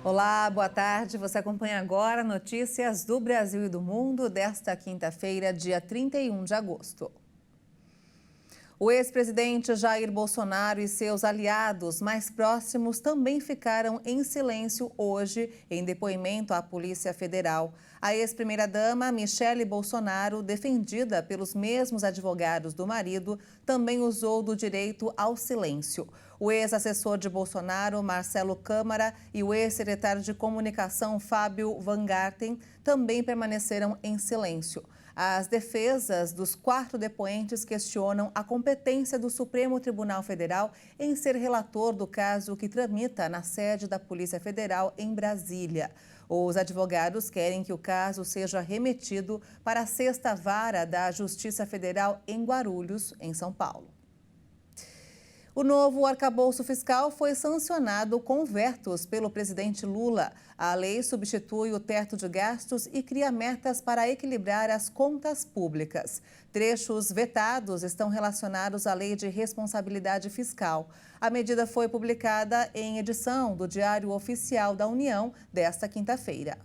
Olá, boa tarde. Você acompanha agora notícias do Brasil e do mundo desta quinta-feira, dia 31 de agosto. O ex-presidente Jair Bolsonaro e seus aliados mais próximos também ficaram em silêncio hoje em depoimento à Polícia Federal. A ex-primeira-dama Michele Bolsonaro, defendida pelos mesmos advogados do marido, também usou do direito ao silêncio. O ex-assessor de Bolsonaro, Marcelo Câmara, e o ex-secretário de Comunicação, Fábio Van Garten, também permaneceram em silêncio. As defesas dos 4 depoentes questionam a competência do Supremo Tribunal Federal em ser relator do caso que tramita na sede da Polícia Federal em Brasília. Os advogados querem que o caso seja remetido para a 6ª Vara da Justiça Federal em Guarulhos, em São Paulo. O novo arcabouço fiscal foi sancionado com vetos pelo presidente Lula. A lei substitui o teto de gastos e cria metas para equilibrar as contas públicas. Trechos vetados estão relacionados à Lei de Responsabilidade Fiscal. A medida foi publicada em edição do Diário Oficial da União desta quinta-feira.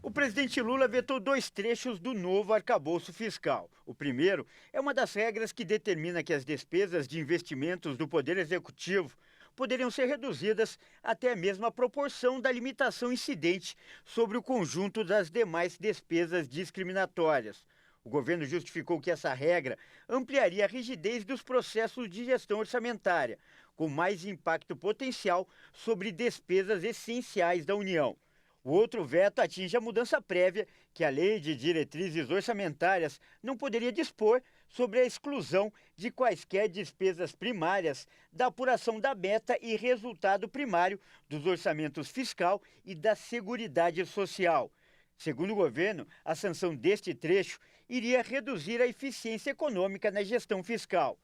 O presidente Lula vetou 2 trechos do novo arcabouço fiscal. O primeiro é uma das regras que determina que as despesas de investimentos do Poder Executivo poderiam ser reduzidas até a mesma proporção da limitação incidente sobre o conjunto das demais despesas discriminatórias. O governo justificou que essa regra ampliaria a rigidez dos processos de gestão orçamentária, com mais impacto potencial sobre despesas essenciais da União. O outro veto atinge a mudança prévia que a Lei de Diretrizes Orçamentárias não poderia dispor sobre a exclusão de quaisquer despesas primárias da apuração da meta e resultado primário dos orçamentos fiscal e da Seguridade Social. Segundo o governo, a sanção deste trecho iria reduzir a eficiência econômica na gestão fiscal.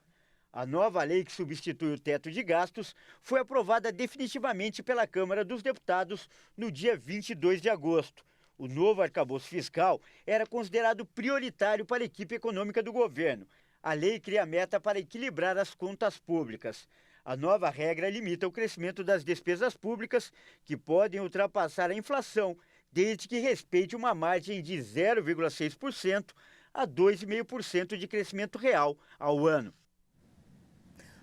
A nova lei que substitui o teto de gastos foi aprovada definitivamente pela Câmara dos Deputados no dia 22 de agosto. O novo arcabouço fiscal era considerado prioritário para a equipe econômica do governo. A lei cria a meta para equilibrar as contas públicas. A nova regra limita o crescimento das despesas públicas, que podem ultrapassar a inflação, desde que respeite uma margem de 0,6% a 2,5% de crescimento real ao ano.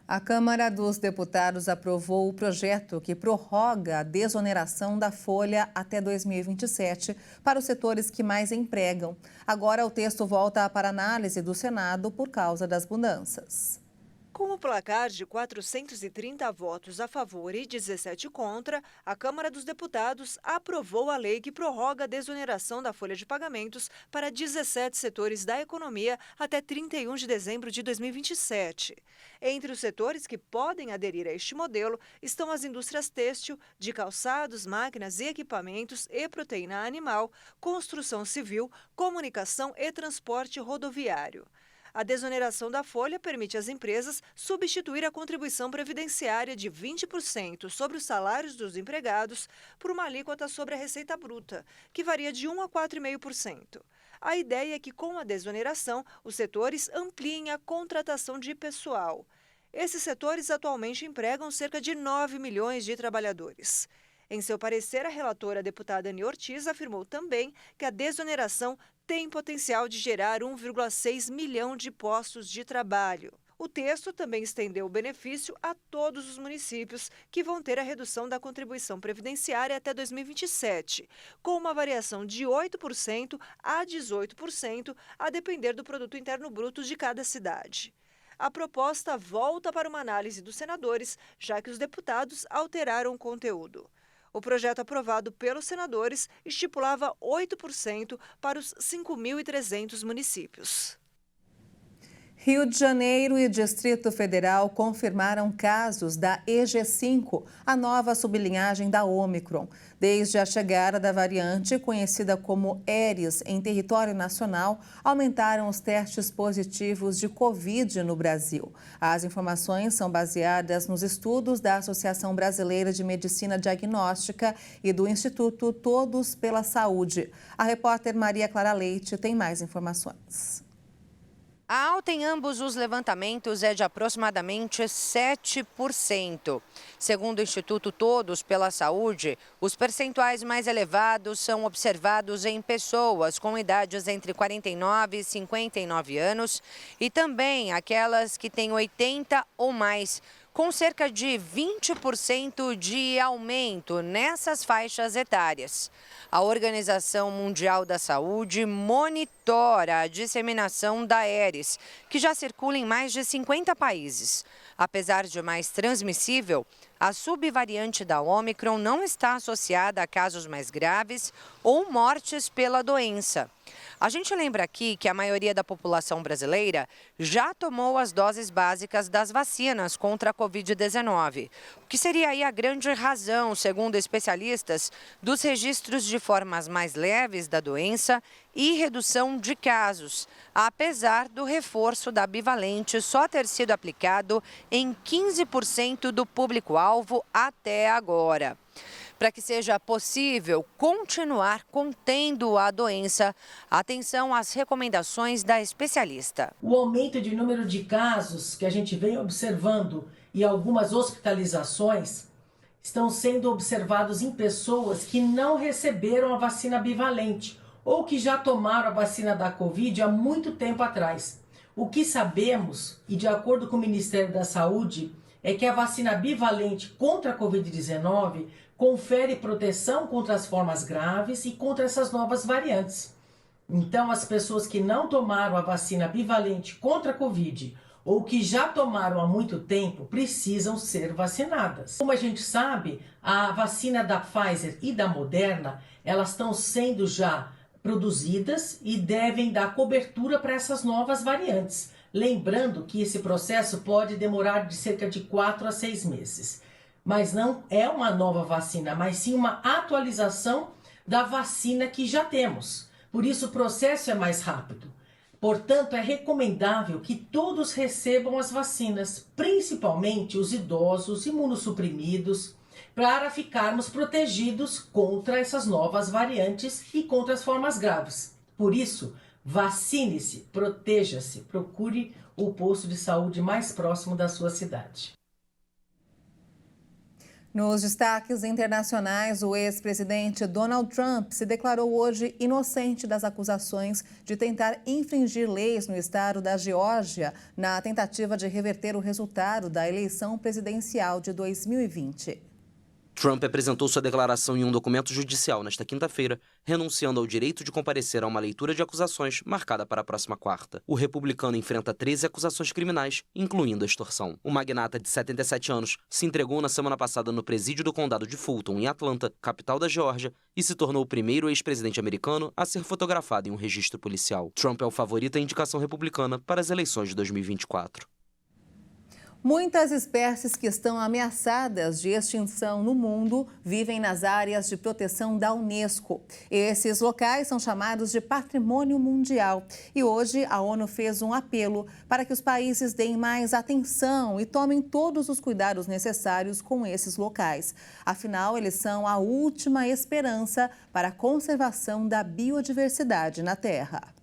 A Câmara dos Deputados aprovou o projeto que prorroga a desoneração da folha até 2027 para os setores que mais empregam. Agora o texto volta para análise do Senado por causa das mudanças. Com o placar de 430 votos a favor e 17 contra, a Câmara dos Deputados aprovou a lei que prorroga a desoneração da folha de pagamentos para 17 setores da economia até 31 de dezembro de 2027. Entre os setores que podem aderir a este modelo estão as indústrias têxtil, de calçados, máquinas e equipamentos e proteína animal, construção civil, comunicação e transporte rodoviário. A desoneração da folha permite às empresas substituir a contribuição previdenciária de 20% sobre os salários dos empregados por uma alíquota sobre a receita bruta, que varia de 1 a 4,5%. A ideia é que, com a desoneração, os setores ampliem a contratação de pessoal. Esses setores atualmente empregam cerca de 9 milhões de trabalhadores. Em seu parecer, a relatora, a deputada Ani Ortiz, afirmou também que a desoneração tem potencial de gerar 1,6 milhão de postos de trabalho. O texto também estendeu o benefício a todos os municípios que vão ter a redução da contribuição previdenciária até 2027, com uma variação de 8% a 18%, a depender do produto interno bruto de cada cidade. A proposta volta para uma análise dos senadores, já que os deputados alteraram o conteúdo. O projeto aprovado pelos senadores estipulava 8% para os 5.300 municípios. Rio de Janeiro e Distrito Federal confirmaram casos da EG5, a nova sublinhagem da Ômicron. Desde a chegada da variante, conhecida como Aedes, em território nacional, aumentaram os testes positivos de Covid no Brasil. As informações são baseadas nos estudos da Associação Brasileira de Medicina Diagnóstica e do Instituto Todos pela Saúde. A repórter Maria Clara Leite tem mais informações. A alta em ambos os levantamentos é de aproximadamente 7%. Segundo o Instituto Todos pela Saúde, os percentuais mais elevados são observados em pessoas com idades entre 49 e 59 anos e também aquelas que têm 80 ou mais, com cerca de 20% de aumento nessas faixas etárias. A Organização Mundial da Saúde monitora a disseminação da Aedes, que já circula em mais de 50 países. Apesar de mais transmissível, a subvariante da Ômicron não está associada a casos mais graves ou mortes pela doença. A gente lembra aqui que a maioria da população brasileira já tomou as doses básicas das vacinas contra a Covid-19, o que seria aí a grande razão, segundo especialistas, dos registros de formas mais leves da doença e redução de casos, apesar do reforço da bivalente só ter sido aplicado em 15% do público-alvo até agora. Para que seja possível continuar contendo a doença, atenção às recomendações da especialista. O aumento de número de casos que a gente vem observando e algumas hospitalizações estão sendo observados em pessoas que não receberam a vacina bivalente ou que já tomaram a vacina da Covid há muito tempo atrás. O que sabemos, e de acordo com o Ministério da Saúde, é que a vacina bivalente contra a Covid-19 confere proteção contra as formas graves e contra essas novas variantes. Então, as pessoas que não tomaram a vacina bivalente contra a Covid ou que já tomaram há muito tempo precisam ser vacinadas. Como a gente sabe, a vacina da Pfizer e da Moderna, elas estão sendo já produzidas e devem dar cobertura para essas novas variantes. Lembrando que esse processo pode demorar de cerca de 4 a 6 meses. Mas não é uma nova vacina, mas sim uma atualização da vacina que já temos. Por isso o processo é mais rápido. Portanto, é recomendável que todos recebam as vacinas, principalmente os idosos, imunossuprimidos, para ficarmos protegidos contra essas novas variantes e contra as formas graves. Por isso, vacine-se, proteja-se, procure o posto de saúde mais próximo da sua cidade. Nos destaques internacionais, o ex-presidente Donald Trump se declarou hoje inocente das acusações de tentar infringir leis no estado da Geórgia na tentativa de reverter o resultado da eleição presidencial de 2020. Trump apresentou sua declaração em um documento judicial nesta quinta-feira, renunciando ao direito de comparecer a uma leitura de acusações marcada para a próxima quarta. O republicano enfrenta 13 acusações criminais, incluindo a extorsão. O magnata de 77 anos se entregou na semana passada no presídio do condado de Fulton, em Atlanta, capital da Geórgia, e se tornou o primeiro ex-presidente americano a ser fotografado em um registro policial. Trump é o favorito à indicação republicana para as eleições de 2024. Muitas espécies que estão ameaçadas de extinção no mundo vivem nas áreas de proteção da Unesco. Esses locais são chamados de Patrimônio Mundial. E hoje a ONU fez um apelo para que os países deem mais atenção e tomem todos os cuidados necessários com esses locais. Afinal, eles são a última esperança para a conservação da biodiversidade na Terra.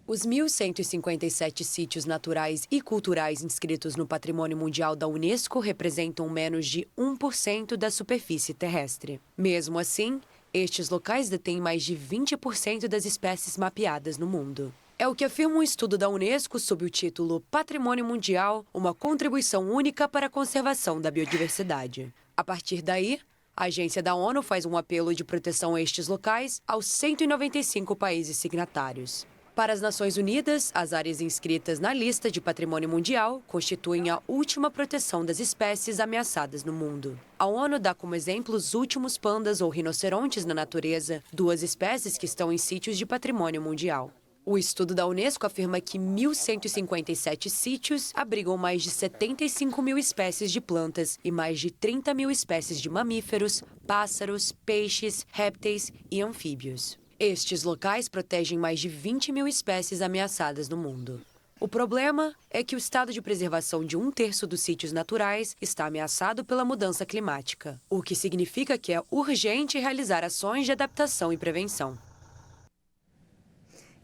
Os 1.157 sítios naturais e culturais inscritos no Patrimônio Mundial da Unesco representam menos de 1% da superfície terrestre. Mesmo assim, estes locais detêm mais de 20% das espécies mapeadas no mundo. É o que afirma um estudo da Unesco sob o título Patrimônio Mundial, uma contribuição única para a conservação da biodiversidade. A partir daí, a agência da ONU faz um apelo de proteção a estes locais aos 195 países signatários. Para as Nações Unidas, as áreas inscritas na lista de Patrimônio Mundial constituem a última proteção das espécies ameaçadas no mundo. A ONU dá como exemplo os últimos pandas ou rinocerontes na natureza, 2 espécies que estão em sítios de Patrimônio Mundial. O estudo da Unesco afirma que 1.157 sítios abrigam mais de 75 mil espécies de plantas e mais de 30 mil espécies de mamíferos, pássaros, peixes, répteis e anfíbios. Estes locais protegem mais de 20 mil espécies ameaçadas no mundo. O problema é que o estado de preservação de 1/3 dos sítios naturais está ameaçado pela mudança climática, o que significa que é urgente realizar ações de adaptação e prevenção.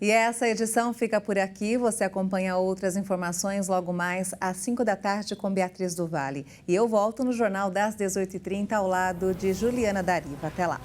E essa edição fica por aqui. Você acompanha outras informações logo mais às 5 da tarde com Beatriz do Vale. E eu volto no Jornal das 18h30 ao lado de Juliana Dariva. Até lá.